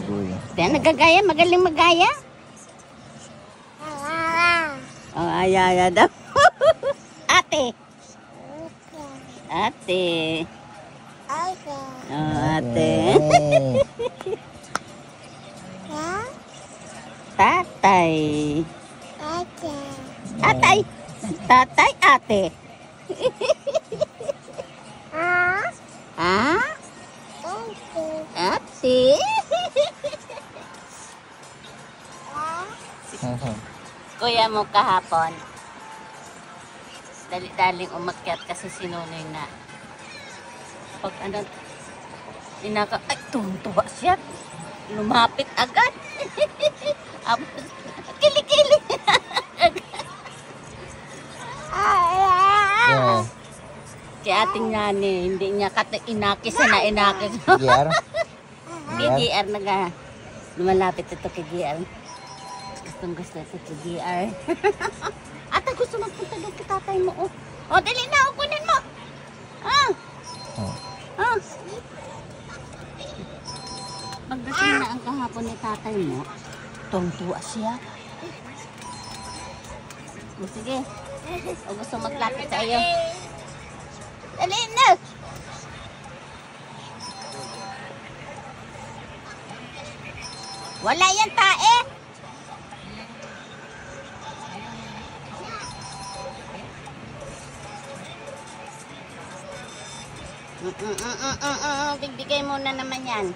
kuya. Kaya nagagaya, magaling magaya. Oh, aya daw. Ate. Ate. Oh, ate. Tatay. Tatay. Tatay, ate. Ah? Ate. Kuya mo kahapon. Dali-daling umakyat kasi sinunoy na. Pag ano, ay, tuwa siya. Lumapit agad. Kili-kili. Yeah. Si ating nani, hindi niya inakis na inakis. GR? GR naga. Lumalapit ito kay GR. Gustong gusto ito kay GR. Ata gusto magpunta doon kay tatay mo. Oh, oh dali na, kunin mo. Ah. Ah. Pagdating na ang kahapon ni tatay mo, tuwa siya. O sige. O gusto maglapit sa iyo. Dali na. Wala yan tae. Bigbigay mo na naman yan.